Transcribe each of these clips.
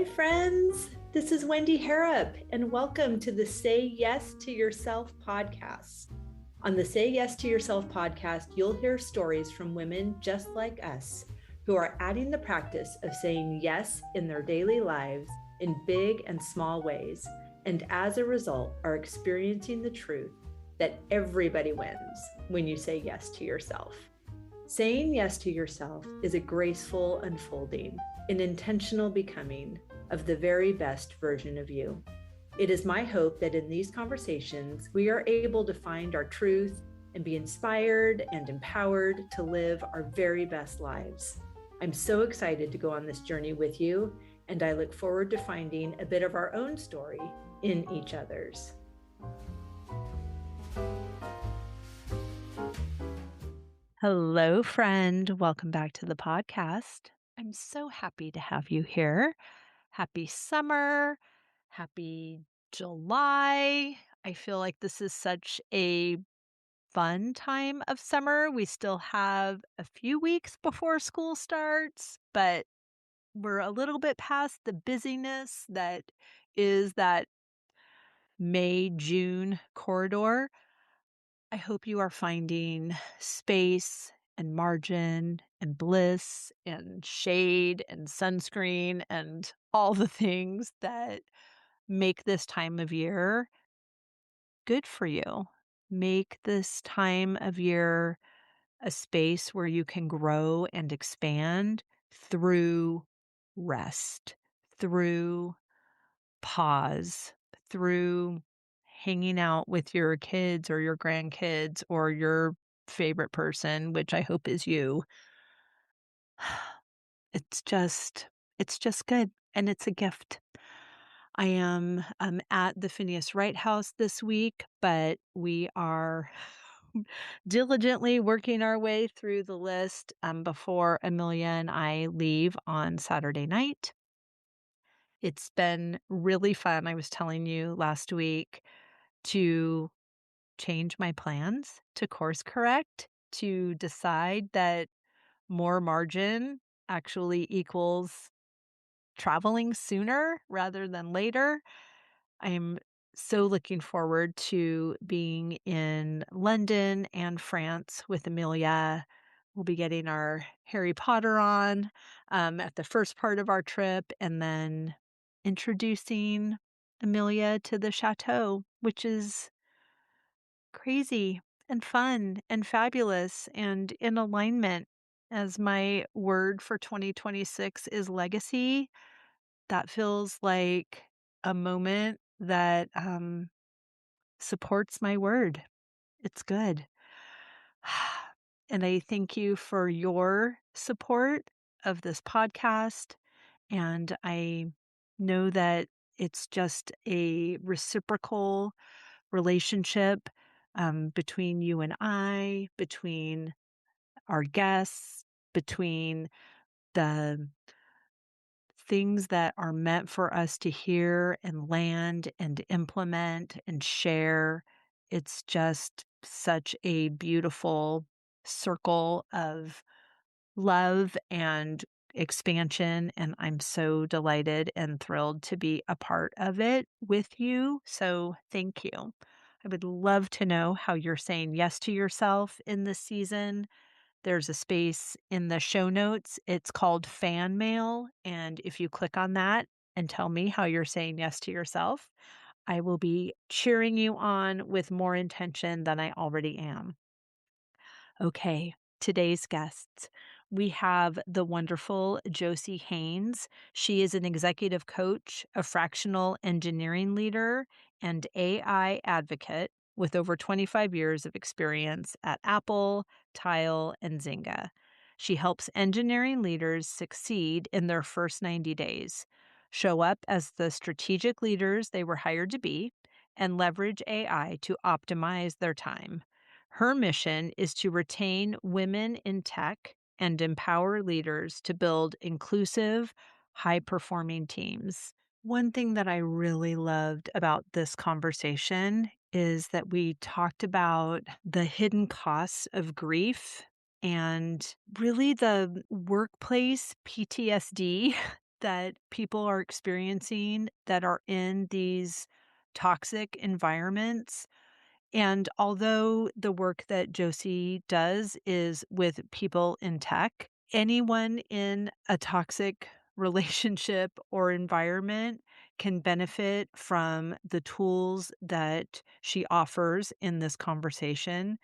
Hi, friends. This is Wendy Harrop, and welcome to the Say Yes to Yourself podcast. On the Say Yes to Yourself podcast, you'll hear stories from women just like us who are adding the practice of saying yes in their daily lives in big and small ways, and as a result, are experiencing the truth that everybody wins when you say yes to yourself. Saying yes to yourself is a graceful unfolding, an intentional becoming of the very best version of you. It is my hope that in these conversations, we are able to find our truth and be inspired and empowered to live our very best lives. I'm so excited to go on this journey with you, and I look forward to finding a bit of our own story in each other's. Hello, friend. Welcome back to the podcast. I'm so happy to have you here. Happy summer. Happy July. I feel like this is such a fun time of summer. We still have a few weeks before school starts, but we're a little bit past the busyness that is that May, June corridor. I hope you are finding space and margin and bliss and shade and sunscreen and all the things that make this time of year good for you. Make this time of year a space where you can grow and expand through rest, through pause, through hanging out with your kids or your grandkids or your favorite person, which I hope is you. It's just good, and it's a gift. I am at the Phineas Wright House this week, but we are diligently working our way through the list before Amelia and I leave on Saturday night. It's been really fun. I was telling you last week to change my plans, to course correct, to decide that more margin actually equals traveling sooner rather than later. I'm so looking forward to being in London and France with Amelia. We'll be getting our Harry Potter on at the first part of our trip, and then introducing Amelia to the chateau, which is crazy and fun and fabulous and in alignment. As my word for 2026 is legacy, that feels like a moment that supports my word. It's good. And I thank you for your support of this podcast. And I know that it's just a reciprocal relationship between you and I, between our guests, between the things that are meant for us to hear and land and implement and share. It's just such a beautiful circle of love and expansion. And I'm so delighted and thrilled to be a part of it with you. So thank you. I would love to know how you're saying yes to yourself in this season. There's a space in the show notes. It's called Fan Mail. And if you click on that and tell me how you're saying yes to yourself, I will be cheering you on with more intention than I already am. Okay, today's guests. We have the wonderful Jossie Haines. She is an executive coach, a fractional engineering leader, and AI advocate with over 25 years of experience at Apple, Tile, and Zynga. She helps engineering leaders succeed in their first 90 days, show up as the strategic leaders they were hired to be, and leverage AI to optimize their time. Her mission is to retain women in tech and empower leaders to build inclusive, high-performing teams. One thing that I really loved about this conversation is that we talked about the hidden costs of grief and really the workplace PTSD that people are experiencing that are in these toxic environments. And although the work that Josie does is with people in tech, anyone in a toxic relationship or environment can benefit from the tools that she offers in this conversation.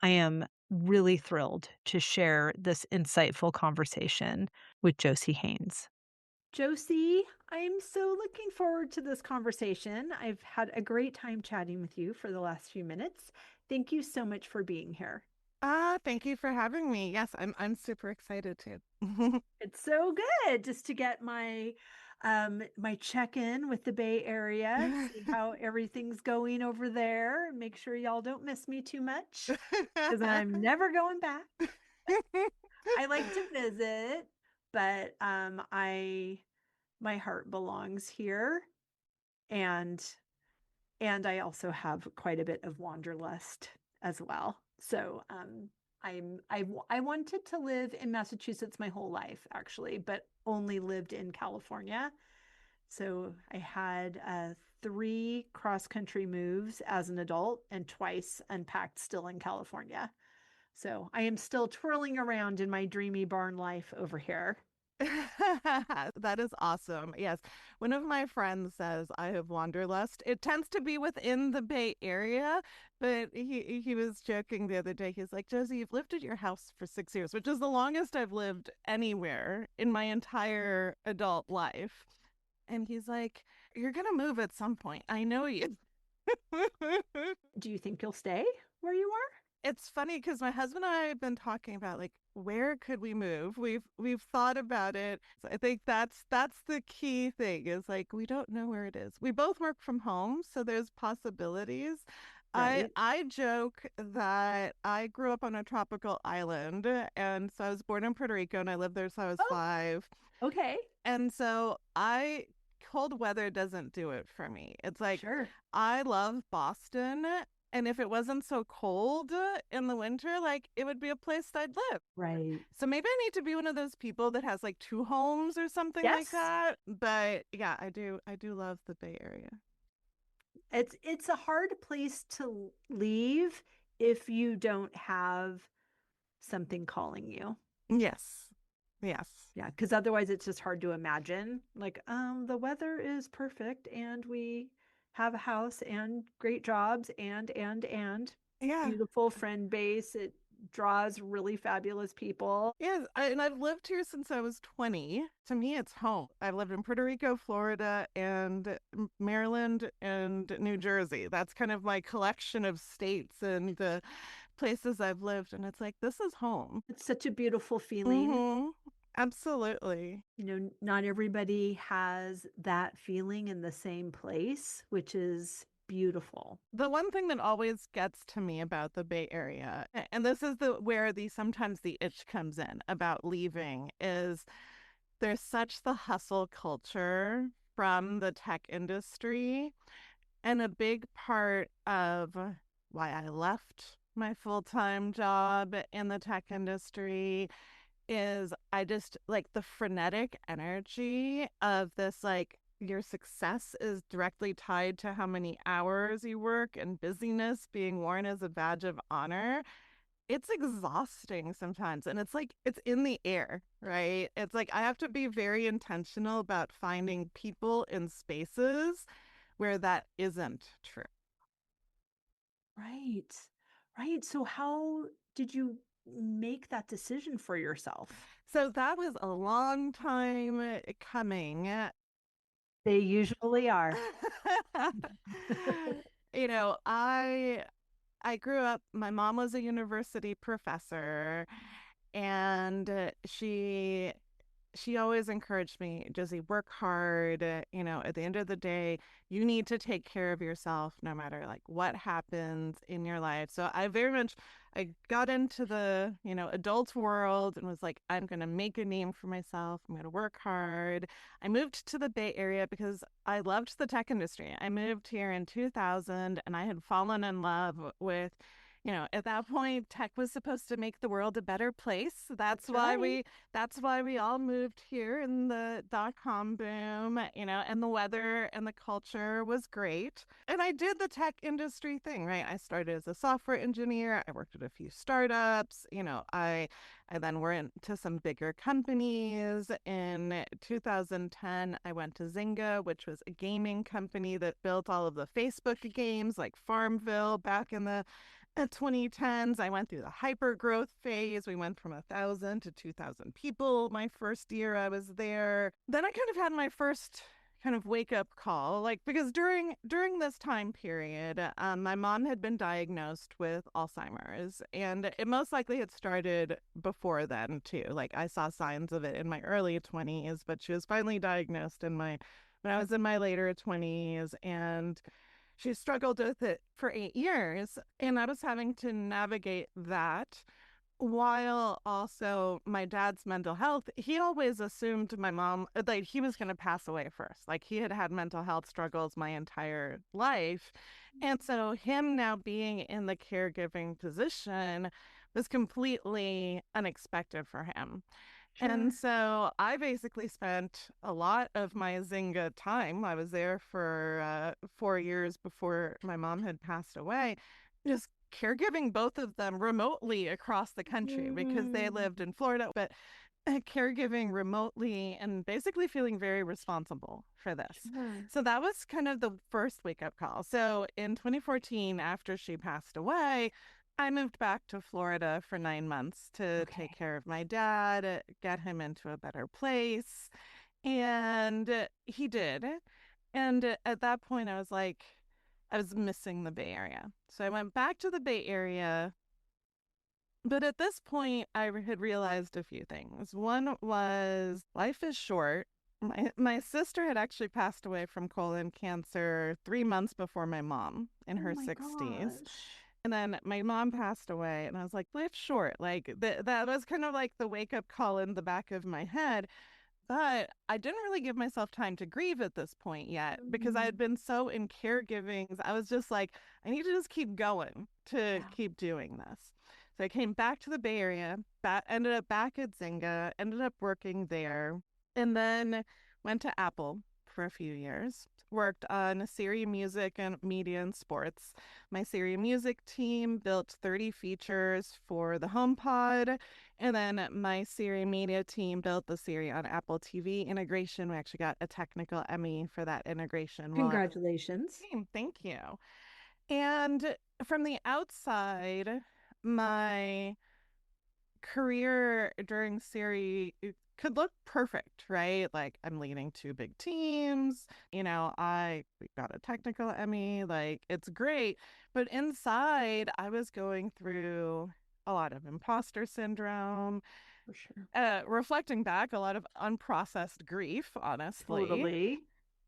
I am really thrilled to share this insightful conversation with Josie Haines. Josie, I'm so looking forward to this conversation. I've had a great time chatting with you for the last few minutes. Thank you so much for being here. Thank you for having me. Yes, I'm super excited too. It's so good just to get my check-in with the Bay Area, see how everything's going over there, and make sure y'all don't miss me too much because I'm never going back. I like to visit, but I my heart belongs here, and I also have quite a bit of wanderlust as well. So I wanted to live in Massachusetts my whole life actually, but only lived in California. So I had three cross country moves as an adult and twice unpacked still in California. So I am still twirling around in my dreamy barn life over here. That is awesome. Yes. One of my friends says I have wanderlust. It tends to be within the Bay Area, but he was joking the other day. He's like, Josie, you've lived at your house for 6 years, which is the longest I've lived anywhere in my entire adult life. And he's like, you're gonna move at some point. I know you. Do you think you'll stay where you are? It's funny because my husband and I have been talking about like where could we move. We've thought about it. So I think that's the key thing is like we don't know where it is. We both work from home, so there's possibilities. I Right. I joke that I grew up on a tropical island, and so I was born in Puerto Rico and I lived there so I was Oh, 5. okay. And so I cold weather doesn't do it for me. It's like Sure. I love Boston, and if it wasn't so cold in the winter, like it would be a place I'd live. Right. So maybe I need to be one of those people that has like two homes or something like Yes. that. But yeah, I do love the Bay Area. It's a hard place to leave if you don't have something calling you. Yes. Yes. Yeah, because otherwise it's just hard to imagine. Like, the weather is perfect and we have a house and great jobs and Yeah. beautiful friend base. It draws really fabulous people. Yes, and I've lived here since I was 20. To me, it's home. I've lived in Puerto Rico, Florida, and Maryland and New Jersey. That's kind of my collection of states and the places I've lived. And it's like, this is home. It's such a beautiful feeling. Mm-hmm. Absolutely. Not everybody has that feeling in the same place, which is beautiful. The one thing that always gets to me about the Bay Area, and this is the where the sometimes the itch comes in about leaving, is there's such the hustle culture from the tech industry. And a big part of why I left my full time job in the tech industry is I just like the frenetic energy of this, like, your success is directly tied to how many hours you work and busyness being worn as a badge of honor. It's exhausting sometimes. And it's like it's in the air, right? It's like I have to be very intentional about finding people in spaces where that isn't true. Right. Right. So how did you make that decision for yourself? So that was a long time coming. They usually are. you know, I grew up, my mom was a university professor, and she always encouraged me, Josie, work hard. At the end of the day, you need to take care of yourself no matter like what happens in your life. So I got into the, adult world and was like, I'm going to make a name for myself. I'm going to work hard. I moved to the Bay Area because I loved the tech industry. I moved here in 2000 and I had fallen in love with At that point, tech was supposed to make the world a better place. That's right. That's why we all moved here in the dot-com boom, and the weather and the culture was great. And I did the tech industry thing, right? I started as a software engineer. I worked at a few startups. I then went into some bigger companies. In 2010, I went to Zynga, which was a gaming company that built all of the Facebook games like Farmville back in the 2010s. I went through the hyper growth phase. We went from 1,000 to 2,000 people my first year I was there. Then I kind of had my first kind of wake up call, like, because during this time period, my mom had been diagnosed with Alzheimer's, and it most likely had started before then too. Like, I saw signs of it in my early 20s, but she was finally diagnosed when I was in my later 20s, and she struggled with it for 8 years. And I was having to navigate that while also my dad's mental health. He always assumed my mom, like, he was going to pass away first. Like, he had had mental health struggles my entire life. And so, him now being in the caregiving position was completely unexpected for him. And Sure. so I basically spent a lot of my Zynga time. I was there for 4 years before my mom had passed away, just caregiving both of them remotely across the country because they Mm, lived in Florida, but caregiving remotely and basically feeling very responsible for this. sure. So that was kind of the first wake up call. So in 2014, after she passed away, I moved back to Florida for 9 months to take Okay. care of my dad, get him into a better place. And he did. And at that point, I was like, I was missing the Bay Area. So I went back to the Bay Area. But at this point, I had realized a few things. One was life is short. My sister had actually passed away from colon cancer 3 months before my mom in Oh her my 60s. gosh. And then my mom passed away, and I was like, life's short. Like, that was kind of like the wake up call in the back of my head. But I didn't really give myself time to grieve at this point yet because I Mm, had been so in caregiving. I was just like, I need to just keep going to yeah. keep doing this. So I came back to the Bay Area, ended up back at Zynga, ended up working there, and then went to Apple for a few years. Worked on Siri Music and Media and Sports. My Siri Music team built 30 features for the HomePod, and then my Siri Media team built the Siri on Apple TV integration. We actually got a technical Emmy for that integration while I was Congratulations. on the team. Thank you. And from the outside, my career during Siri could look perfect, right? Like, I'm leading two big teams. I got a technical Emmy. Like, it's great. But inside, I was going through a lot of imposter syndrome, For sure. reflecting back, a lot of unprocessed grief, honestly. Totally.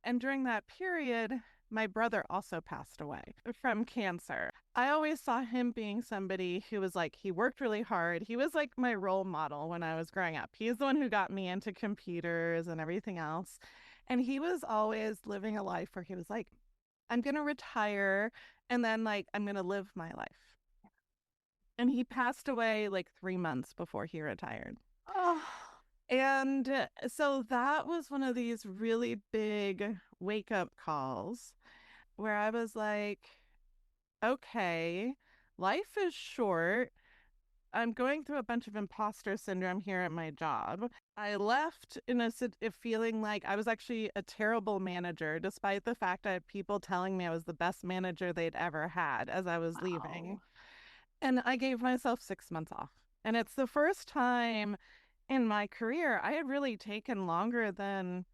And during that period, my brother also passed away from cancer. I always saw him being somebody who was like, he worked really hard. He was like my role model when I was growing up. He's the one who got me into computers and everything else. And he was always living a life where he was like, I'm going to retire and then, like, I'm going to live my life. And he passed away like 3 months before he retired. Oh, And so that was one of these really big wake up calls where I was like, okay, life is short. I'm going through a bunch of imposter syndrome here at my job. I left in a feeling like I was actually a terrible manager, despite the fact I had people telling me I was the best manager they'd ever had as I was leaving. wow. And I gave myself 6 months off. And it's the first time in my career I had really taken longer than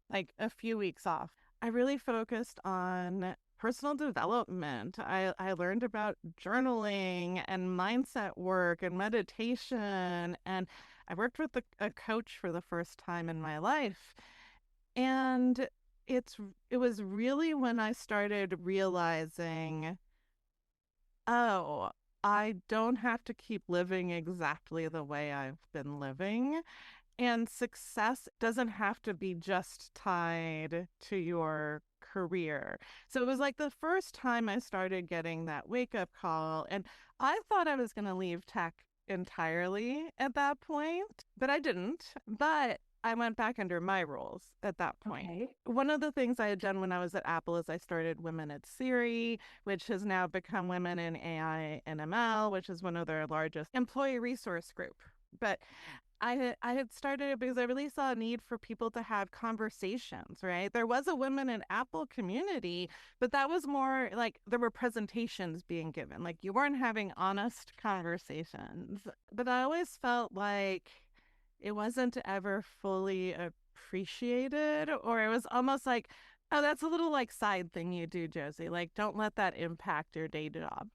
like a few weeks off. I really focused on personal development. I learned about journaling and mindset work and meditation. And I worked with a coach for the first time in my life. And it's it was really when I started realizing, oh, I don't have to keep living exactly the way I've been living. And success doesn't have to be just tied to your career. So it was like the first time I started getting that wake up call. And I thought I was going to leave tech entirely at that point, but I didn't. But I went back under my rules at that point. Okay. One of the things I had done when I was at Apple is I started Women at Siri, which has now become Women in AI and ML, which is one of their largest employee resource group. But I had started it because I really saw a need for people to have conversations, right? There was a women in Apple community, but that was more like there were presentations being given. Like you weren't having honest conversations. But I always felt like it wasn't ever fully appreciated, or it was almost like, oh, that's a little like side thing you do, Josie. Like, don't let that impact your day job.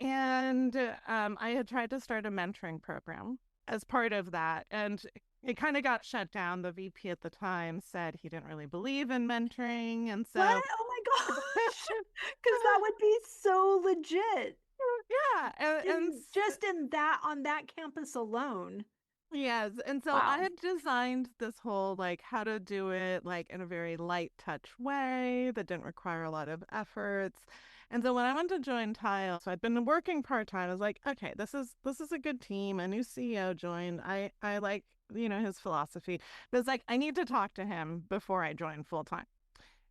And I had tried to start a mentoring program as part of that. And it kind of got shut down. The VP at the time said he didn't really believe in mentoring. And What? so, Oh my gosh. Because that would be so legit. yeah. Just in that, on that campus alone. Yes. And so I Wow. had designed this whole like how to do it like in a very light touch way that didn't require a lot of efforts. And so when I went to join Tile, so I'd been working part-time. I was like, okay, this is a good team. A new CEO joined. I like, his philosophy. But it's like I need to talk to him before I join full time.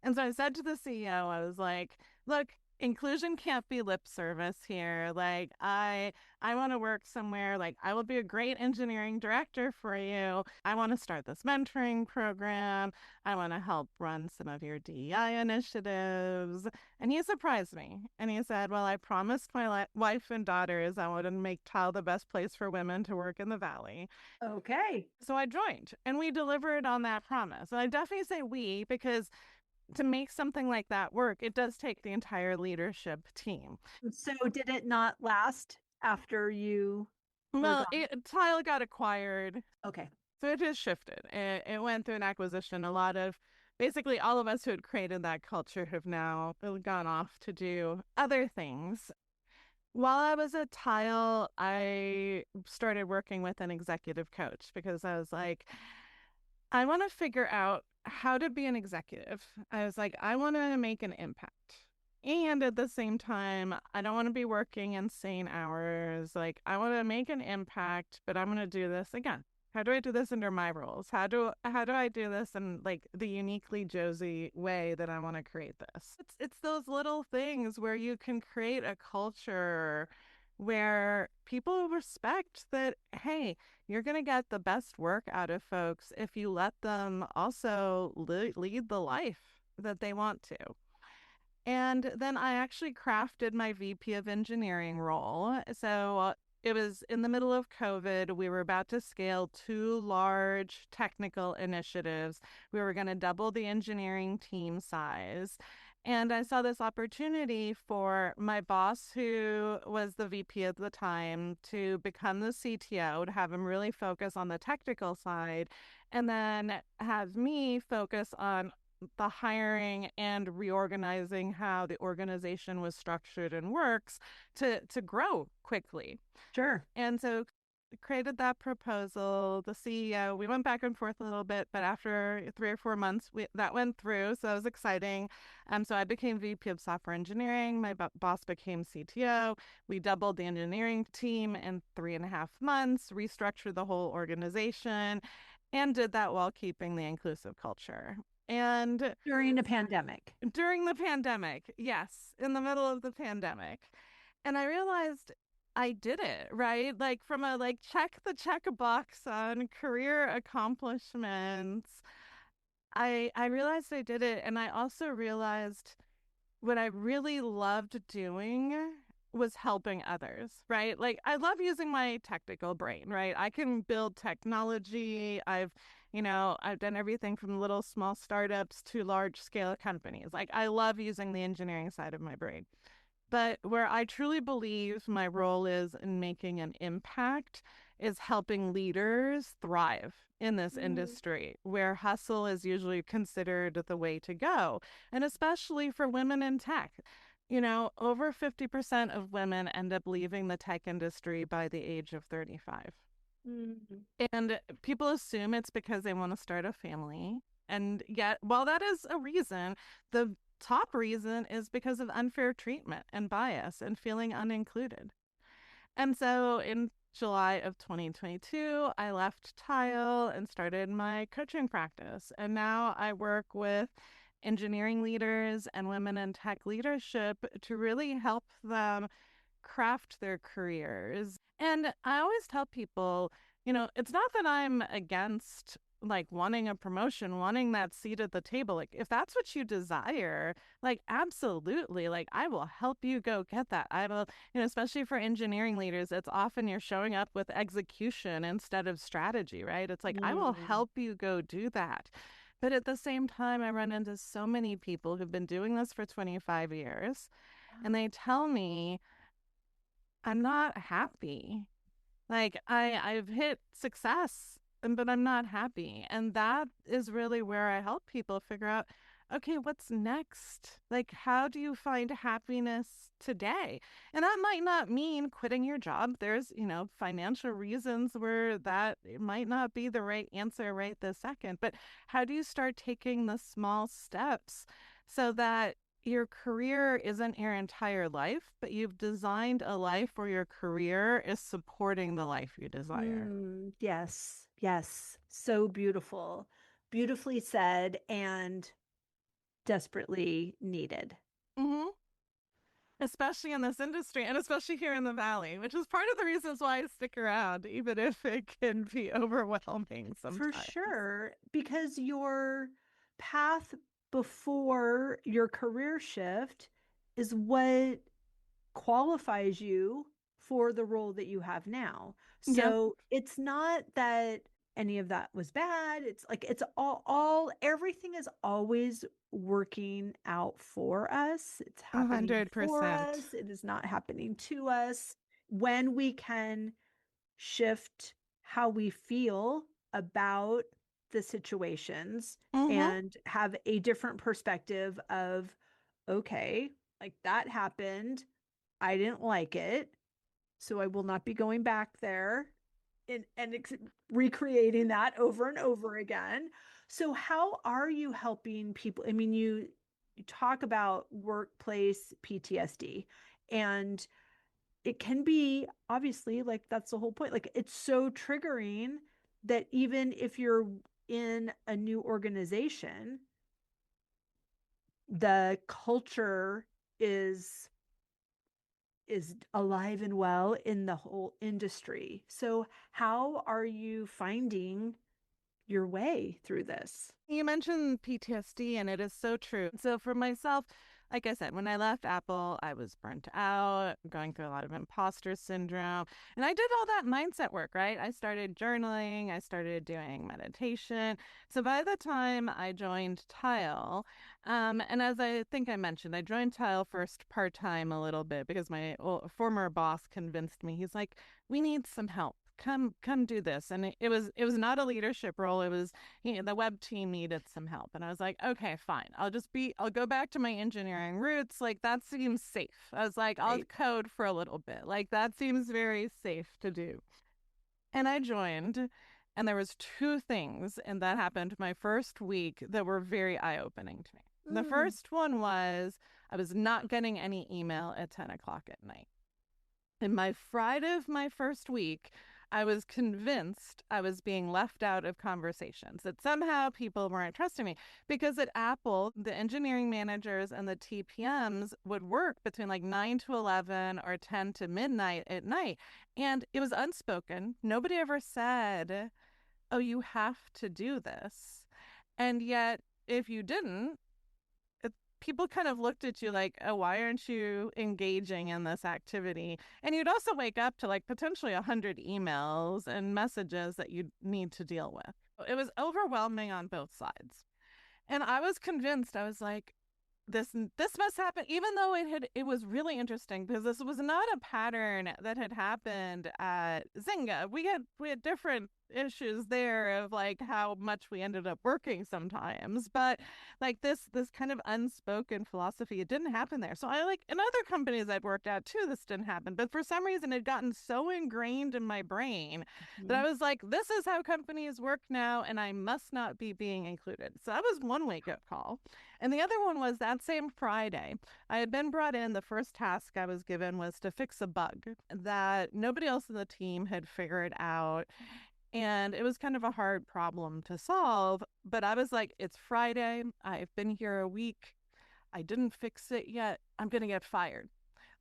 And so I said to the CEO, I was like, look, inclusion can't be lip service here. Like I want to work somewhere, like I will be a great engineering director for you. I want to start this mentoring program. I want to help run some of your DEI initiatives. And he surprised me. And he said, well, I promised my wife and daughters I wanted to make Tile the best place for women to work in the Valley. Okay. So I joined and we delivered on that promise. And I definitely say we because to make something like that work, it does take the entire leadership team. So did it not last after you were Well, gone? Tile got acquired, Okay. so it has shifted. It went through an acquisition. A lot of basically all of us who had created that culture have now gone off to do other things. While I was at Tile, I started working with an executive coach because I was like, I want to figure out how to be an executive. I was like, I want to make an impact. And at the same time, I don't want to be working insane hours. Like, I want to make an impact, but I'm going to do this again. How do I do this under my rules? How do I do this in like the uniquely Josie way that I want to create this? It's those little things where you can create a culture where people respect that, hey, you're going to get the best work out of folks if you let them also lead the life that they want to. And then I actually crafted my VP of engineering role. So it was in the middle of COVID. We were about to scale two large technical initiatives. We were going to double the engineering team size. And I saw this opportunity for my boss, who was the VP at the time, to become the CTO, to have him really focus on the technical side, and then have me focus on the hiring and reorganizing how the organization was structured and works to grow quickly. Sure. And so created that proposal. The CEO, we went back and forth a little bit, but after 3 or 4 months, that went through. So it was exciting. So I became VP of software engineering. My boss became CTO. We doubled the engineering team in 3.5 months, restructured the whole organization, and did that while keeping the inclusive culture. And During a pandemic. during the pandemic, yes, in the middle of the pandemic. And I realized I did it, right? Like from a like check the check box on career accomplishments. I realized I did it, and I also realized what I really loved doing was helping others, right? Like I love using my technical brain, right? I can build technology. I've done everything from little small startups to large scale companies. Like I love using the engineering side of my brain. But where I truly believe my role is in making an impact is helping leaders thrive in this Mm. industry where hustle is usually considered the way to go. And especially for women in tech. Over 50% of women end up leaving the tech industry by the age of 35. Mm. And people assume it's because they want to start a family. And yet, while that is a reason, the top reason is because of unfair treatment and bias and feeling unincluded. And so in July of 2022, I left Tile and started my coaching practice. And now I work with engineering leaders and women in tech leadership to really help them craft their careers. And I always tell people, it's not that I'm against like wanting a promotion, wanting that seat at the table. Like, if that's what you desire, like, absolutely, like, I will help you go get that. I will, especially for engineering leaders, it's often you're showing up with execution instead of strategy, right? It's like, I will Mm. help you go do that. But at the same time, I run into so many people who've been doing this for 25 years, and they tell me, I'm not happy. Like I've hit success, but I'm not happy. And that is really where I help people figure out, okay, what's next? Like, how do you find happiness today? And that might not mean quitting your job. There's, financial reasons where that it might not be the right answer right this second. But how do you start taking the small steps so that your career isn't your entire life, but you've designed a life where your career is supporting the life you desire? Yes, yes. So beautiful. Beautifully said and desperately needed. Mm-hmm. Especially in this industry and especially here in the Valley, which is part of the reasons why I stick around, even if it can be overwhelming For sometimes. sure, because your path before your career shift is what qualifies you for the role that you have now. Yep, So it's not that any of that was bad. It's like it's all everything is always working out for us. It's happening for 100%. us. It is not happening to us. When we can shift how we feel about the situations Mm-hmm. and have a different perspective of, okay, like that happened. I didn't like it. So I will not be going back there and recreating that over and over again. So how are you helping people? I mean, you talk about workplace PTSD, and it can be obviously like that's the whole point. Like it's so triggering that even if you're in a new organization, the culture is is alive and well in the whole industry. So how are you finding your way through this? You mentioned PTSD, and it is so true. So, for myself, like I said, when I left Apple, I was burnt out, going through a lot of imposter syndrome. And I did all that mindset work, right? I started journaling, I started doing meditation. So, by the time I joined Tile, and as I think I mentioned, I joined Tile first part time a little bit because my former boss convinced me. He's like, we need some help. Come do this. And it was not a leadership role. It was the web team needed some help. And I was like, okay, fine. I'll go back to my engineering roots. Like, that seems safe. I was like, I'll Right. code for a little bit. Like, that seems very safe to do. And I joined, and there was two things, and that happened my first week that were very eye-opening to me. The Mm. first one was I was not getting any email at 10 o'clock at night. In my Friday of my first week, I was convinced I was being left out of conversations, that somehow people weren't trusting me. Because at Apple, the engineering managers and the TPMs would work between like 9 to 11 or 10 to midnight at night. And it was unspoken. Nobody ever said, oh, you have to do this. And yet, if you didn't, people kind of looked at you like, oh, why aren't you engaging in this activity? And you'd also wake up to like potentially 100 emails and messages that you need to deal with. It was overwhelming on both sides. And I was convinced, I was like, this must happen, even though it was really interesting because this was not a pattern that had happened at Zynga. We had different issues there of like how much we ended up working sometimes, but like this kind of unspoken philosophy, it didn't happen there. So I like in other companies I'd worked at too, this didn't happen, but for some reason it had gotten so ingrained in my brain that I Mhm. was like, this is how companies work now, and I must not be being included. So that was one wake up call. And the other one was that same Friday I had been brought in. The first task I was given was to fix a bug that nobody else in the team had figured out, and it was kind of a hard problem to solve. But I was like, it's Friday. I've been here a week. I didn't fix it yet. I'm going to get fired.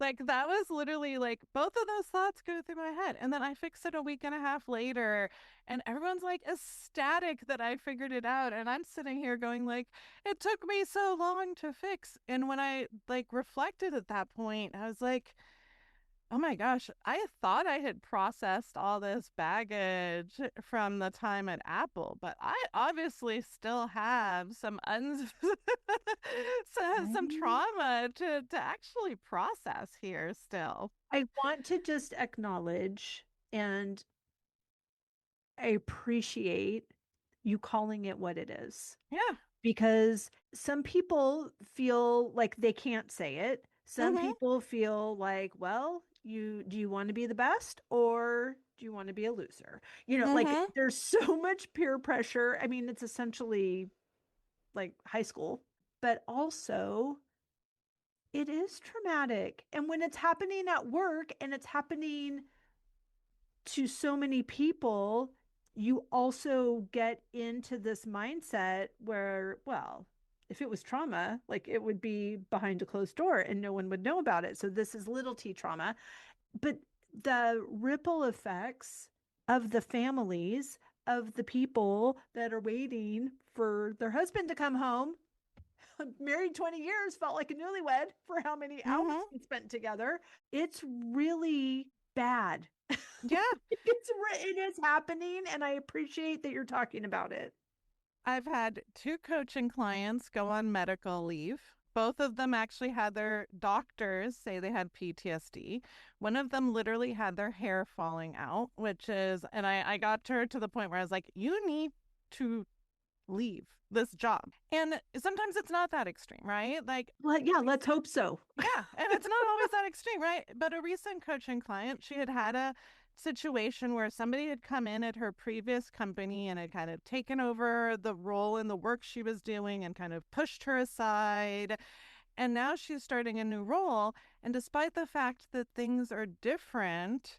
Like, that was literally like both of those thoughts go through my head. And then I fixed it a week and a half later, and everyone's like ecstatic that I figured it out. And I'm sitting here going, like, it took me so long to fix. And when I like reflected at that point, I was like, oh my gosh, I thought I had processed all this baggage from the time at Apple, but I obviously still have some Right? trauma to actually process here still. I want to just acknowledge and I appreciate you calling it what it is Yeah. because some people feel like they can't say it. Some Mm-hmm. people feel like, well, you do you want to be the best or do you want to be a loser? Like Mm-hmm. there's so much peer pressure. I mean, it's essentially like high school, but also it is traumatic. And when it's happening at work and it's happening to so many people, you also get into this mindset where, well, if it was trauma, like it would be behind a closed door and no one would know about it. So this is little t trauma. But the ripple effects of the families of the people that are waiting for their husband to come home, married 20 years, felt like a newlywed for how many hours Mm-hmm. we spent together. It's really bad. Yeah. It is happening, and I appreciate that you're talking about it. I've had two coaching clients go on medical leave. Both of them actually had their doctors say they had PTSD. One of them literally had their hair falling out, which is, and I got her to the point where I was like, you need to leave this job. And sometimes it's not that extreme, right? Like, Well, yeah, let's hope so. yeah, and it's not always that extreme, right? But a recent coaching client, she had had a situation where somebody had come in at her previous company and had kind of taken over the role in the work she was doing and kind of pushed her aside. And now she's starting a new role. And despite the fact that things are different,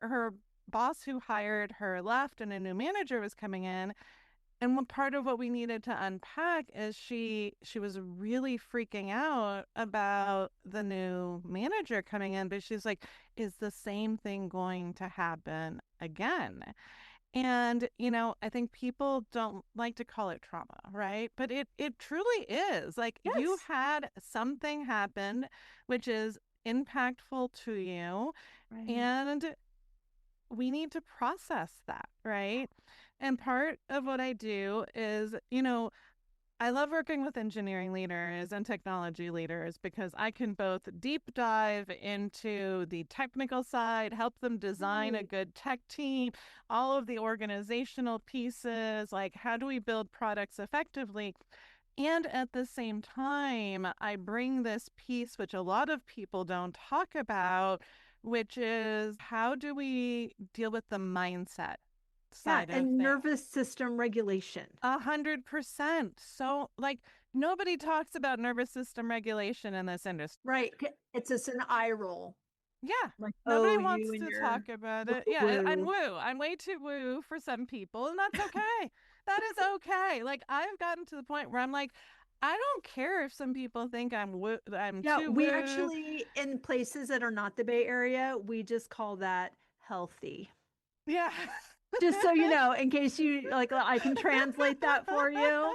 her boss who hired her left and a new manager was coming in, and one part of what we needed to unpack is she was really freaking out about the new manager coming in, but she's like, is the same thing going to happen again? And I think people don't like to call it trauma, right? But it truly is. Like you Yes. had something happen which is impactful to you, Right. and we need to process that, right? And part of what I do is, I love working with engineering leaders and technology leaders because I can both deep dive into the technical side, help them design a Right. good tech team, all of the organizational pieces, like how do we build products effectively? And at the same time, I bring this piece, which a lot of people don't talk about, which is how do we deal with the mindset Yeah, side of and things? nervous system regulation. 100%. So, like, nobody talks about nervous system regulation in this industry. Right. It's just an eye roll. Yeah. Like, Nobody oh, you wants and to your talk about it. woo Yeah, I'm woo. woo. I'm way too woo for some people, and that's okay. That is okay. Like, I've gotten to the point where I'm like, I don't care if some people think I'm woo, I'm Yeah, too we woo. actually, in places that are not the Bay Area, we just call that healthy. Yeah. Just so you know, in case you like, I can translate that for you. Yeah,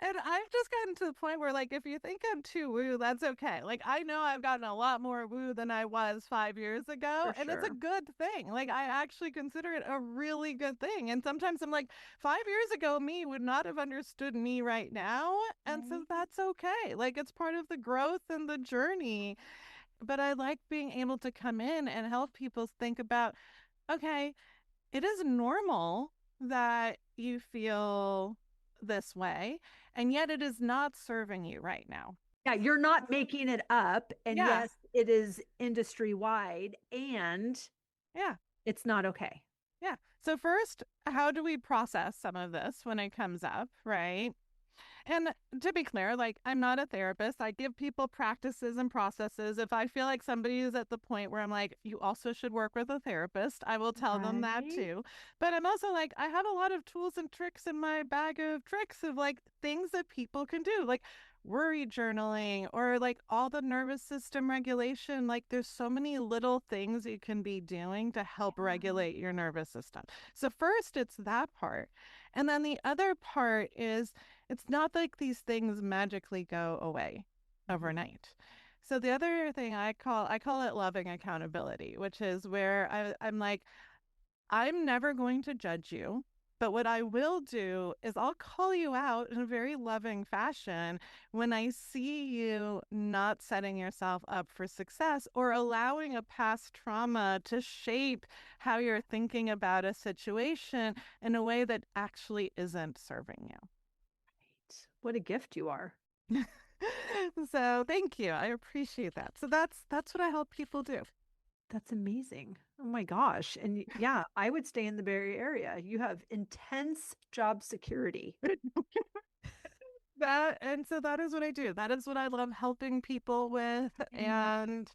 And I've just gotten to the point where, like, if you think I'm too woo, that's okay. Like, I know I've gotten a lot more woo than I was 5 years ago, for and it's a sure. good thing. Like, I actually consider it a really good thing. And sometimes I'm like, 5 years ago, me would not have understood me right now. And so Right. that's okay. Like, it's part of the growth and the journey. But I like being able to come in and help people think about, okay, it is normal that you feel this way, and yet it is not serving you right now. Yeah, you're not making it up. And Yeah. yes, it is industry wide and Yeah. it's not okay. Yeah. So, first, how do we process some of this when it comes up, right? And to be clear, like, I'm not a therapist. I give people practices and processes. If I feel like somebody is at the point where I'm like, you also should work with a therapist, I will tell them that Right. too. But I'm also like, I have a lot of tools and tricks in my bag of tricks of like things that people can do, like worry journaling or like all the nervous system regulation. Like, there's so many little things you can be doing to help Yeah. regulate your nervous system. So, first, it's that part. And then the other part is, it's not like these things magically go away Mhm. overnight. So the other thing I call it loving accountability, which is where I'm like, I'm never going to judge you. But what I will do is I'll call you out in a very loving fashion when I see you not setting yourself up for success or allowing a past trauma to shape how you're thinking about a situation in a way that actually isn't serving you. Right. What a gift you are. So thank you. I appreciate that. So that's what I help people do. That's amazing. Oh my gosh. And yeah, I would stay in the Bay Area. You have intense job security. That and so that is what I do. That is what I love helping people with. Yeah, And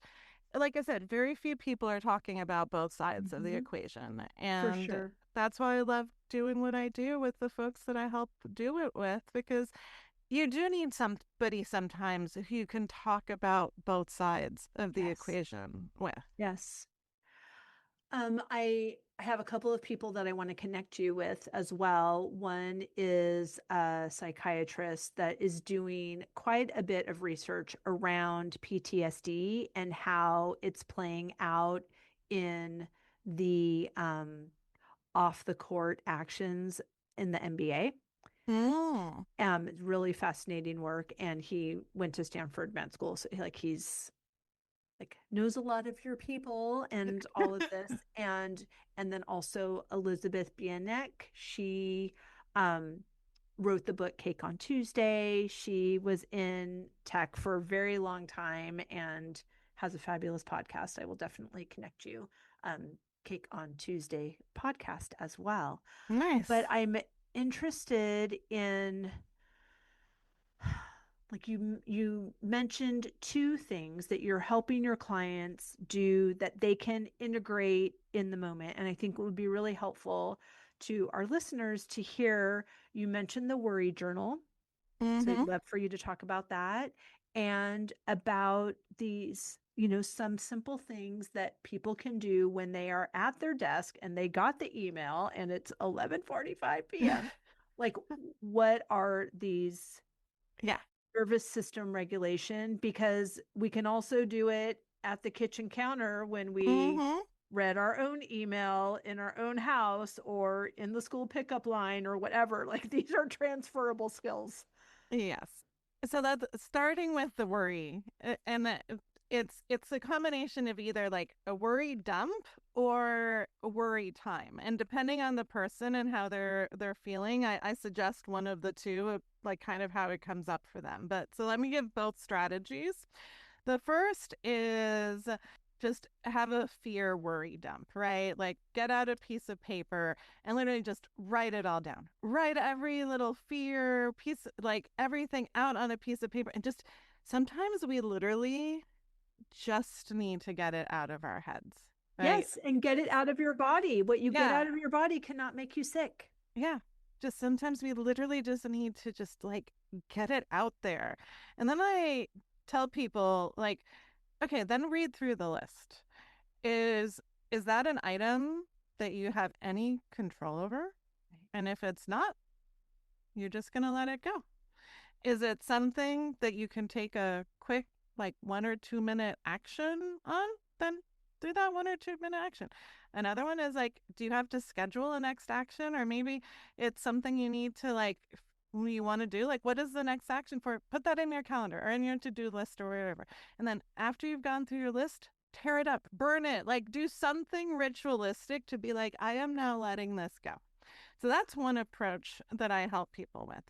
like I said, very few people are talking about both sides of the mhm, equation. for And sure. that's why I love doing what I do with the folks that I help do it with, because you do need somebody sometimes who you can talk about both sides of the Yes. equation with. Yes. I have a couple of people that I want to connect you with as well. One is a psychiatrist that is doing quite a bit of research around PTSD and how it's playing out in the off the court actions in the NBA. Mm. Really fascinating work, and he went to Stanford Med School, so he's like knows a lot of your people and all of this. And then also Elizabeth Bianek, she um wrote the book Cake on Tuesday. She was in tech for a very long time and has a fabulous podcast. I will definitely connect you. Cake on Tuesday podcast as well. But Nice. I'm interested in, like, you mentioned two things that you're helping your clients do that they can integrate in the moment, and I think it would be really helpful to our listeners to hear. You mentioned the worry journal, so I'd Mm-hmm. love for you to talk about that and about these, some simple things that people can do when they are at their desk and they got the email and it's 11:45 p.m. Like, what are these Yeah. nervous system regulation? Because we can also do it at the kitchen counter when we Mm-hmm. read our own email in our own house or in the school pickup line or whatever. Like, these are transferable skills. Yes. So that's starting with the worry, and that it's a combination of either like a worry dump or a worry time, and depending on the person and how they're feeling, I suggest one of the two, like kind of how it comes up for them. But so let me give both strategies. The first is just have a fear worry dump, right? Like, get out a piece of paper and literally just write it all down. Write every little fear piece, like everything out on a piece of paper. And just sometimes we literally just need to get it out of our heads, right? Yes, and get it out of your body. What you get Yeah. out of your body cannot make you sick. Yeah. Just sometimes we literally just need to just like get it out there. And then I tell people, like, okay, then read through the list. Is is that an item that you have any control over? And if it's not, you're just going to let it go. Is it something that you can take a quick, like 1 or 2 minute action on? Then do that 1 or 2 minute action. Another one is like, do you have to schedule a next action? Or maybe it's something you need to like, you want to do? Like, what is the next action for? Put that in your calendar or in your to do list or wherever. And then after you've gone through your list, tear it up, burn it, like do something ritualistic to be like, I am now letting this go. So that's one approach that I help people with.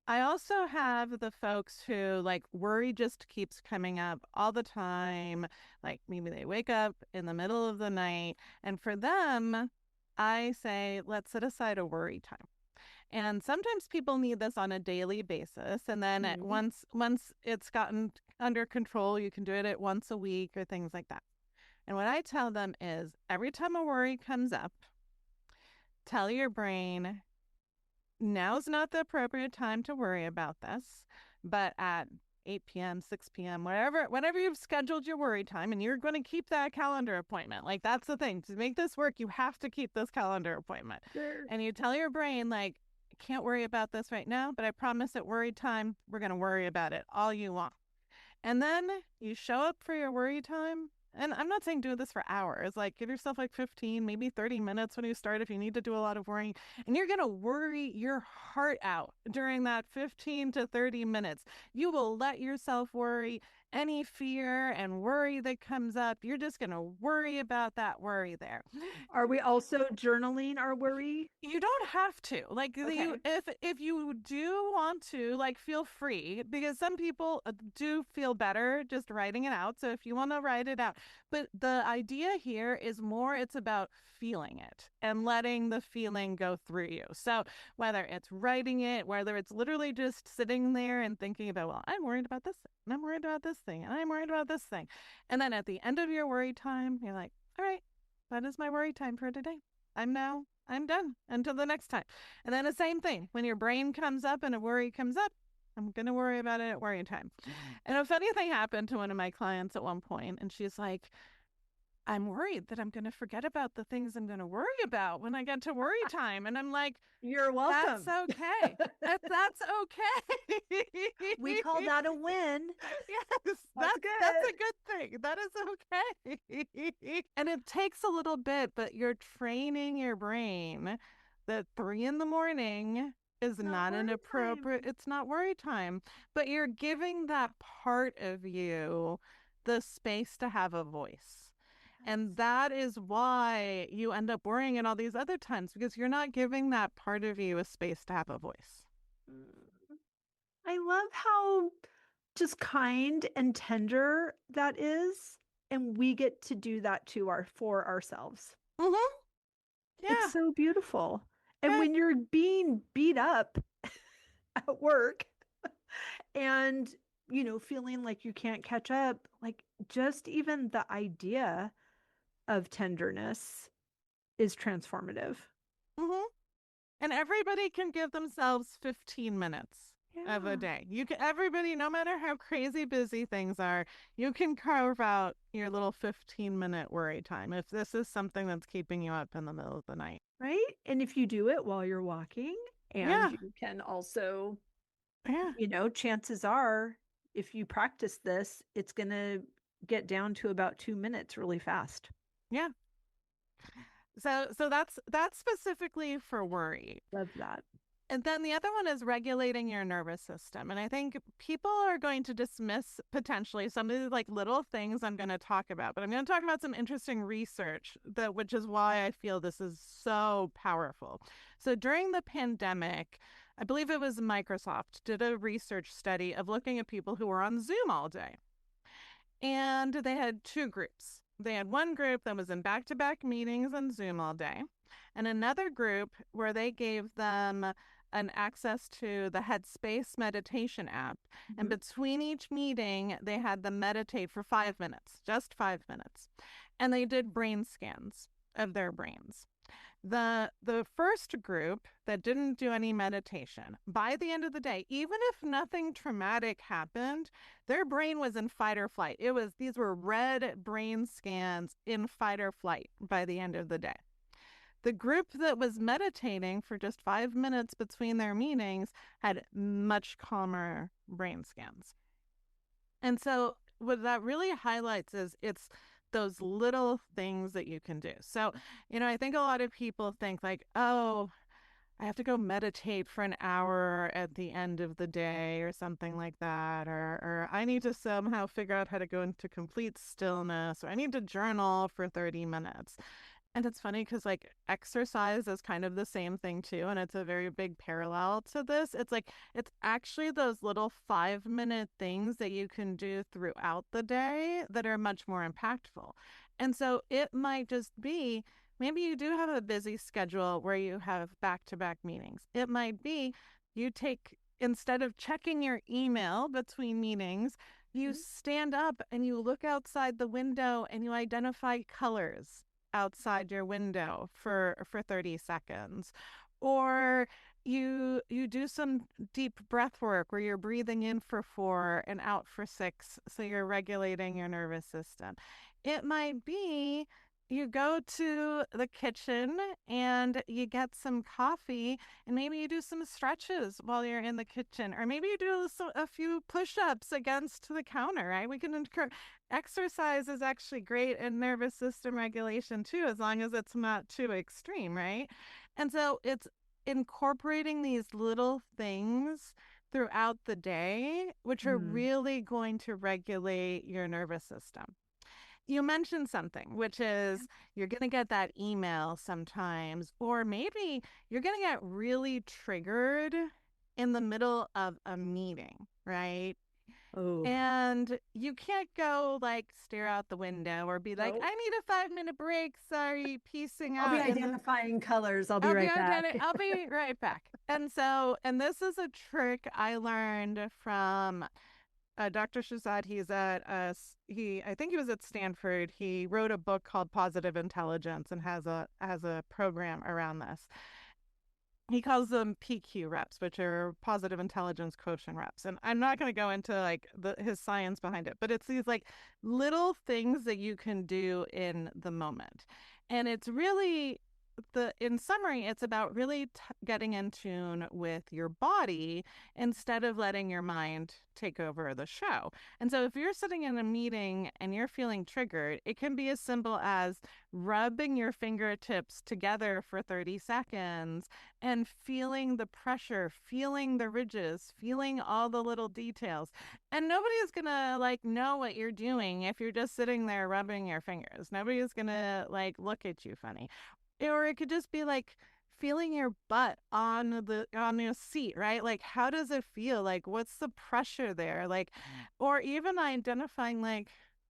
I also have the folks who like worry just keeps coming up all the time. Like maybe they wake up in the middle of the night, and for them, I say, let's set aside a worry time. And sometimes people need this on a daily basis. And then Mhm. once it's gotten under control, you can do it at once a week or things like that. And what I tell them is every time a worry comes up, tell your brain, now's not the appropriate time to worry about this, but at 8 p.m., 6 p.m., whenever you've scheduled your worry time, and you're going to keep that calendar appointment. Like that's the thing. To make this work, you have to keep this calendar appointment. Sure. And you tell your brain, like, I can't worry about this right now, but I promise at worry time, we're going to worry about it all you want. And then you show up for your worry time. And I'm not saying do this for hours. Like give yourself like 15, maybe 30 minutes when you start if you need to do a lot of worrying. And you're going to worry your heart out during that 15 to 30 minutes. You will let yourself worry any fear and worry that comes up. You're just going to worry about that worry there. Are we also journaling our worry? You don't have to. Like you Okay. if you do want to, like feel free because some people do feel better just writing it out. So if you want to write it out. But the idea here is more it's about feeling it and letting the feeling go through you. So whether it's writing it, whether it's literally just sitting there and thinking about, well, I'm worried about this thing, and I'm worried about this thing, and I'm worried about this thing. And then at the end of your worry time, you're like, all right, that is my worry time for today. I'm done until the next time. And then the same thing when your brain comes up and a worry comes up, I'm going to worry about it at worry time. And a funny thing happened to one of my clients at one point, and she's like, I'm worried that I'm going to forget about the things I'm going to worry about when I get to worry time. And I'm like, You're that's welcome. okay. That's okay. We call that a win. Yes, That's that's good. a good thing. That is okay. And it takes a little bit, but you're training your brain that 3 in the morning is Not not an worry appropriate, time. it's not worry time, but you're giving that part of you the space to have a voice. And Yes. that is why you end up worrying at all these other times because you're not giving that part of you a space to have a voice. Mm. I love how just kind and tender that is, and we get to do that to our for ourselves. Mm-hmm. It's Yeah. so beautiful. And Right. when you're being beat up at work and, feeling like you can't catch up, like just even the idea of tenderness is transformative. Mm-hmm. And everybody can give themselves 15 minutes of a Yeah, day. You can everybody, no matter how crazy busy things are, you can carve out your little 15-minute worry time if this is something that's keeping you up in the middle of the night. right? And if you do it while you're walking, and Yeah. you can also, Yeah. chances are, if you practice this, it's going to get down to about 2 minutes really fast. Yeah. So that's specifically for worry. Love that. And then the other one is regulating your nervous system. And I think people are going to dismiss potentially some of the like little things I'm going to talk about, but I'm going to talk about some interesting research that which is why I feel this is so powerful. So during the pandemic, I believe it was Microsoft did a research study of looking at people who were on Zoom all day. And they had two groups. They had one group that was in back to back meetings on Zoom all day, and another group where they gave them an access to the Headspace meditation app. And Mhm. between each meeting, they had them meditate for 5 minutes, just 5 minutes. And they did brain scans of their brains. The first group that didn't do any meditation, by the end of the day, even if nothing traumatic happened, their brain was in fight or flight. These were red brain scans in fight or flight by the end of the day. The group that was meditating for just 5 minutes between their meetings had much calmer brain scans. And so what that really highlights is it's those little things that you can do. So, I think a lot of people think like, oh, I have to go meditate for an hour at the end of the day or something like that, or I need to somehow figure out how to go into complete stillness, or I need to journal for 30 minutes. And it's funny because like exercise is kind of the same thing too, and it's a very big parallel to this. It's like it's actually those little 5-minute things that you can do throughout the day that are much more impactful. And so it might just be maybe you do have a busy schedule where you have back-to-back meetings. It might be you take instead of checking your email between meetings, you Mhm. stand up and you look outside the window and you identify colors outside your window for 30 seconds, or you do some deep breath work where you're breathing in for 4 and out for 6, so you're regulating your nervous system. It might be you go to the kitchen and you get some coffee, and maybe you do some stretches while you're in the kitchen, or maybe you do a few push-ups against the counter, right? We can encourage exercise is actually great in nervous system regulation too, as long as it's not too extreme, right? And so it's incorporating these little things throughout the day, which are Mm. really going to regulate your nervous system. You mentioned something, which is you're going to get that email sometimes, or maybe you're going to get really triggered in the middle of a meeting, right? Oh, And you can't go like stare out the window or be like, no. I need a 5-minute break. Sorry, piecing I'll be out in the identifying colors. I'll be right back. I'll be right back. And so, and this is a trick I learned from Dr. Shazad. He's at I think he was at Stanford. He wrote a book called Positive Intelligence and has a program around this. He calls them PQ reps, which are positive intelligence quotient reps. And I'm not going to go into like his science behind it, but it's these like little things that you can do in the moment. And it's really in summary, it's about really getting in tune with your body instead of letting your mind take over the show. And so if you're sitting in a meeting and you're feeling triggered, it can be as simple as rubbing your fingertips together for 30 seconds and feeling the pressure, feeling the ridges, feeling all the little details. And nobody's gonna like know what you're doing if you're just sitting there rubbing your fingers. Nobody's gonna like look at you funny. Or it could just be like feeling your butt on your seat, right? Like how does it feel? Like what's the pressure there? Like, or even identifying like,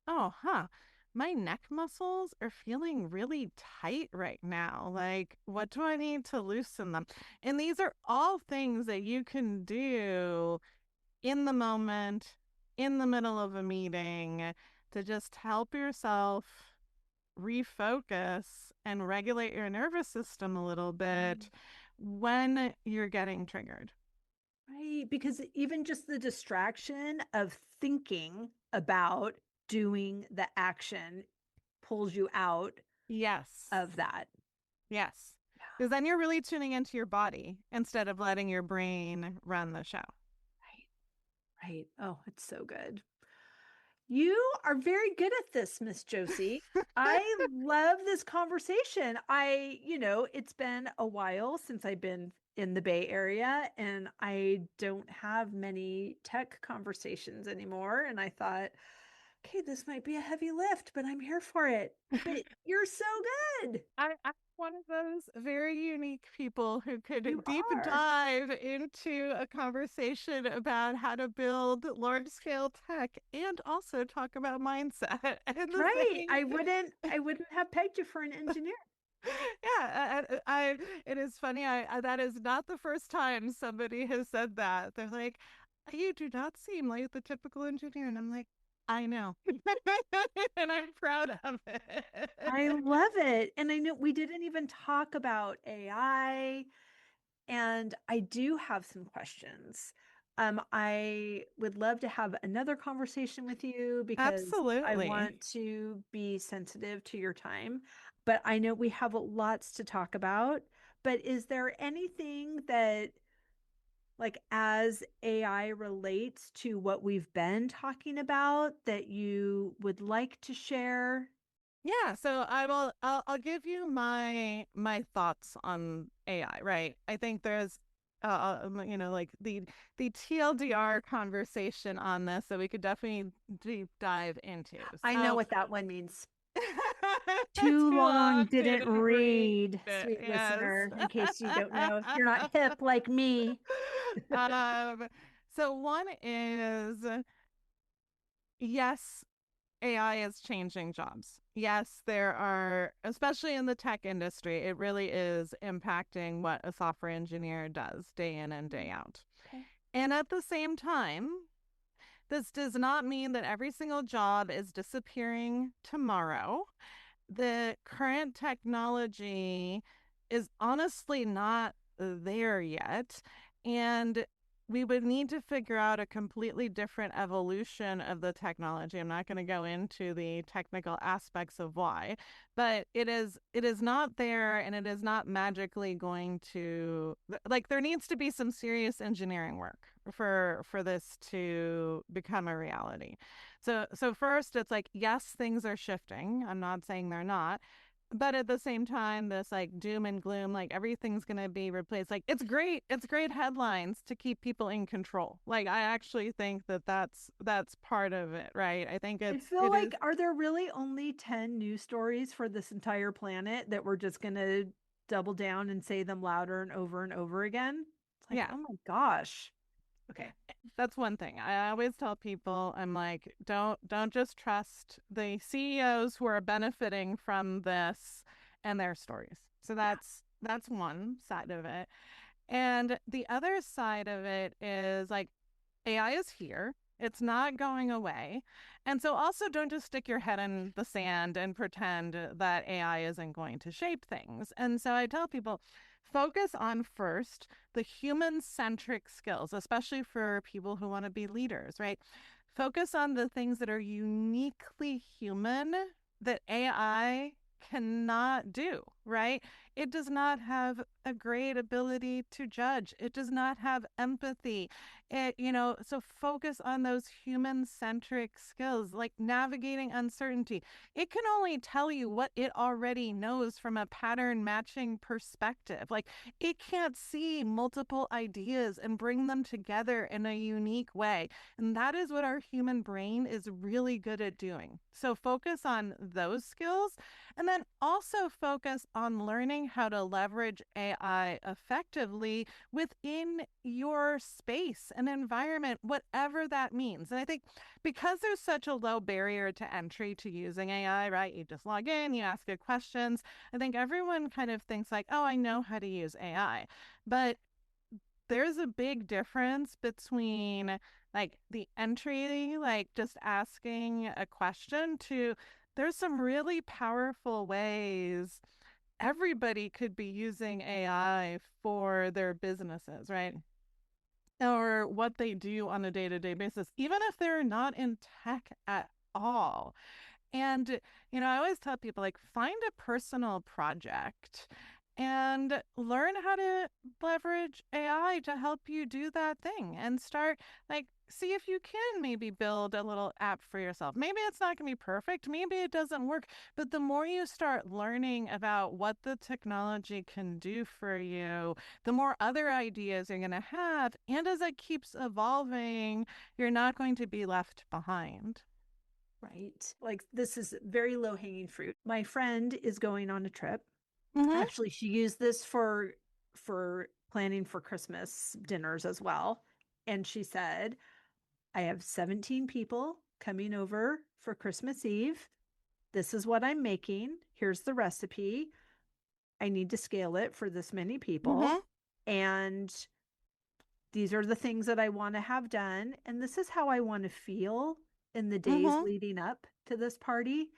oh, huh, my neck muscles are feeling really tight right now. Like, what do I need to loosen them? And these are all things that you can do in the moment, in the middle of a meeting, to just help yourself refocus and regulate your nervous system a little bit when you're getting triggered. Right, because even just the distraction of thinking about doing the action pulls you out Yes. of that. Yes. Yeah, Because then you're really tuning into your body instead of letting your brain run the show. right, right. Oh, it's so good. You are very good at this, Miss Josie. I love this conversation. It's been a while since I've been in the Bay Area and I don't have many tech conversations anymore. And I thought, okay, this might be a heavy lift, but I'm here for it. But you're so good. I'm one of those very unique people who You could deep are. dive into a conversation about how to build large scale tech and also talk about mindset and the Right. same. I wouldn't have pegged you for an engineer. Yeah, it is funny. I that is not the first time somebody has said that. They're like, "You do not seem like the typical engineer," and I'm like, "I know," and I'm proud of I it. love it. And I know we didn't even talk about AI, and I do have some questions. I would love to have another conversation with you because I Absolutely. want to be sensitive to your time. But I know we have lots to talk about. But is there anything that, like, as AI relates to what we've been talking about, that you would like to share? Yeah, so I'll give you my thoughts on AI, right? I think there's like the TLDR conversation on this that we could definitely deep dive into. I know So what that one means. Too too long long didn't didn't read read, it. sweet Yes. listener, in case you don't know. You're not hip like me. um so one is yes, AI is changing jobs. Yes, there are, especially in the tech industry, it really is impacting what a software engineer does day in and day out. Okay. And at the same time, this does not mean that every single job is disappearing tomorrow. The current technology is honestly not there yet. And we would need to figure out a completely different evolution of the technology. I'm not going to go into the technical aspects of why, but it is not there and it is not magically going to like there needs to be some serious engineering work for this to become a reality. So first it's like yes, things are shifting. I'm not saying they're not. But at the same time, this like doom and gloom, like everything's gonna be replaced. Like it's great, it's great headlines to keep people in control. Like I actually think that that's part of it, right? I think I it's feel it is like, are there really only 10 news stories for this entire planet that we're just going to double down and say them louder and over again? It's like, yeah. oh my gosh. Okay. That's one thing. I always tell people, I'm like, don't just trust the CEOs who are benefiting from this and their stories. So Yeah. that's one side of it. And the other side of it is like AI is here. It's not going away. And so also don't just stick your head in the sand and pretend that AI isn't going to shape things. And so I tell people focus on first the human centric skills, especially for people who want to be leaders, right? Focus on the things that are uniquely human that AI cannot do, right? It does not have a great ability to judge. It does not have empathy. So focus on those human centric skills like navigating uncertainty. It can only tell you what it already knows from a pattern matching perspective. Like it can't see multiple ideas and bring them together in a unique way. And that is what our human brain is really good at doing. So focus on those skills and then also focus on learning how to leverage AI effectively within your space and environment, whatever that means. And I think because there's such a low barrier to entry to using AI, right? You just log in, you ask it questions. I think everyone kind of thinks like, oh, I know how to use AI. But there's a big difference between like the entry, like just asking a question to there's some really powerful ways everybody could be using AI for their businesses, right? Or what they do on a day to day basis, even if they're not in tech at all. And, I always tell people like find a personal project and learn how to leverage AI to help you do that thing and start like see if you can maybe build a little app for yourself. Maybe it's not going to be perfect, maybe it doesn't work, but the more you start learning about what the technology can do for you, the more other ideas you're going to have, and as it keeps evolving, you're not going to be left behind. Right. Like this is very low hanging fruit. My friend is going on a trip. Mhm. Actually, she used this for planning for Christmas dinners as well. And she said, I have 17 people coming over for Christmas Eve. This is what I'm making. Here's the recipe. I need to scale it for this many people. Mhm. And these are the things that I want to have done. And this is how I want to feel in the days Mhm. leading up to this party.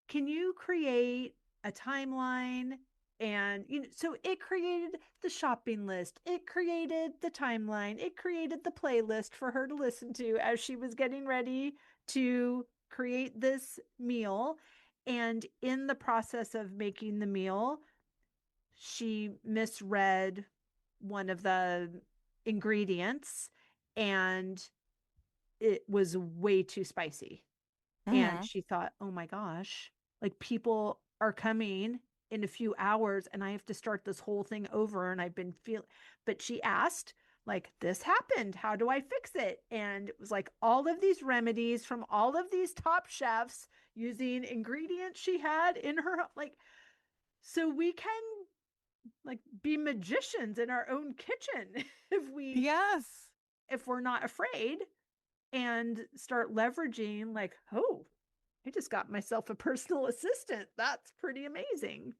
Can you create a timeline? And so it created the shopping list, it created the timeline, it created the playlist for her to listen to as she was getting ready to create this meal. And in the process of making the meal, she misread one of the ingredients and it was way too spicy. And Mhm. she thought, oh my gosh, Like people are coming in a few hours and I have to start this whole thing over. And I've been feeling, but she asked, like, this happened. How do I fix it? And it was like all of these remedies from all of these top chefs using ingredients she had in her, like, so we can like be magicians in our own kitchen Yes. if we're not afraid and start leveraging like, oh, I just got myself a personal assistant. That's pretty amazing.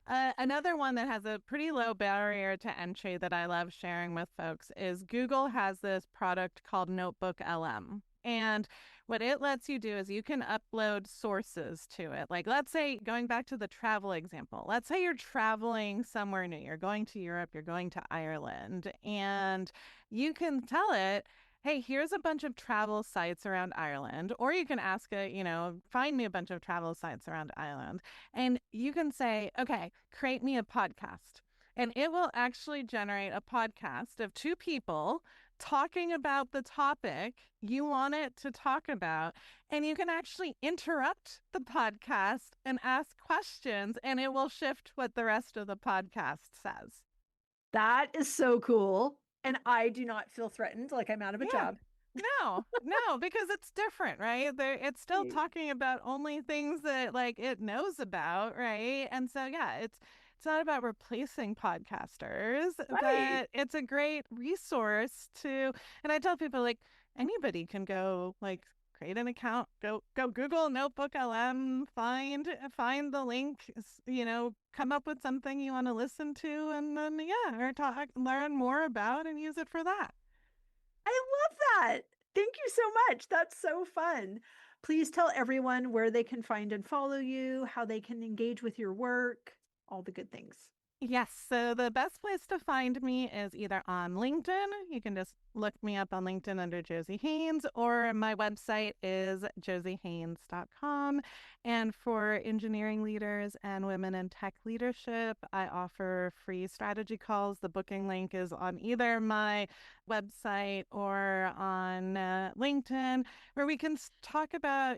Another one that has a pretty low barrier to entry that I love sharing with folks is Google has this product called Notebook LM. And what it lets you do is you can upload sources to it. Like, let's say, going back to the travel example, let's say you're traveling somewhere new, you're going to Europe, you're going to Ireland, and you can tell it, hey, here's a bunch of travel sites around Ireland. Or you can ask it, find me a bunch of travel sites around Ireland. And you can say, okay, create me a podcast. And it will actually generate a podcast of two people talking about the topic you want it to talk about. And you can actually interrupt the podcast and ask questions, and it will shift what the rest of the podcast says. That is so cool. And I do not feel threatened like I'm out of a Yeah. job. No, because it's different, right? It's still talking about only things that like it knows about, right? And so yeah, it's not about replacing podcasters, Right. but it's a great resource to. And I tell people like anybody can go like create an account, go Google Notebook LM, find the link, come up with something you want to listen to, and then yeah, or talk, learn more about, and use it for that. I love that. Thank you so much. That's so fun. Please tell everyone where they can find and follow you, how they can engage with your work, all the good things. Yes. So the best place to find me is either on LinkedIn. You can just look me up on LinkedIn under Jossie Haines, or my website is josiehaines.com. And for engineering leaders and women in tech leadership, I offer free strategy calls. The booking link is on either my website or on LinkedIn, where we can talk about,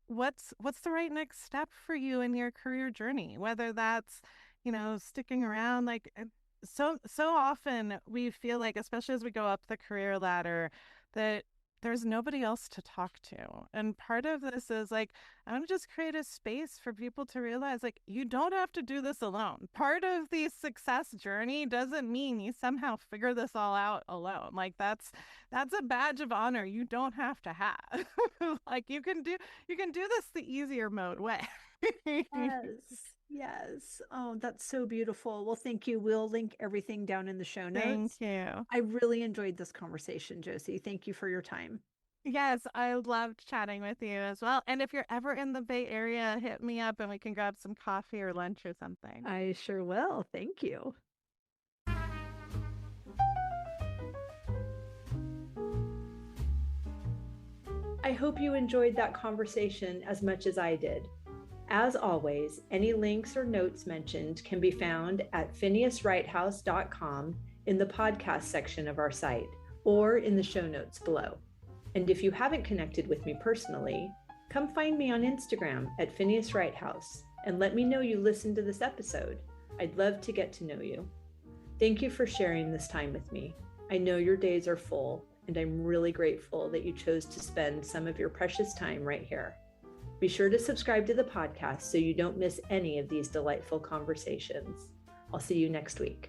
what's the right next step for you in your career journey, whether that's sticking around like so often we feel like, especially as we go up the career ladder, that there's nobody else to talk to. And part of this is like, I want to just create a space for people to realize like you don't have to do this alone. Part of the success journey doesn't mean you somehow figure this all out alone. Like that's a badge of honor you don't have to have. Like you can do this the easier mode way. Yes. Yes. Oh, that's so beautiful. Well, thank you. We'll link everything down in the show Thank notes. you. I really enjoyed this conversation, Jossie. Thank you for your time. Yes, I loved chatting with you as well. And if you're ever in the Bay Area, hit me up and we can grab some coffee or lunch or something. I sure will. Thank you. I hope you enjoyed that conversation as much as I did. As always, any links or notes mentioned can be found at phineaswrighthouse.com in the podcast section of our site or in the show notes below. And if you haven't connected with me personally, come find me on Instagram at Phineas Wrighthouse and let me know you listened to this episode. I'd love to get to know you. Thank you for sharing this time with me. I know your days are full, and I'm really grateful that you chose to spend some of your precious time right here. Be sure to subscribe to the podcast so you don't miss any of these delightful conversations. I'll see you next week.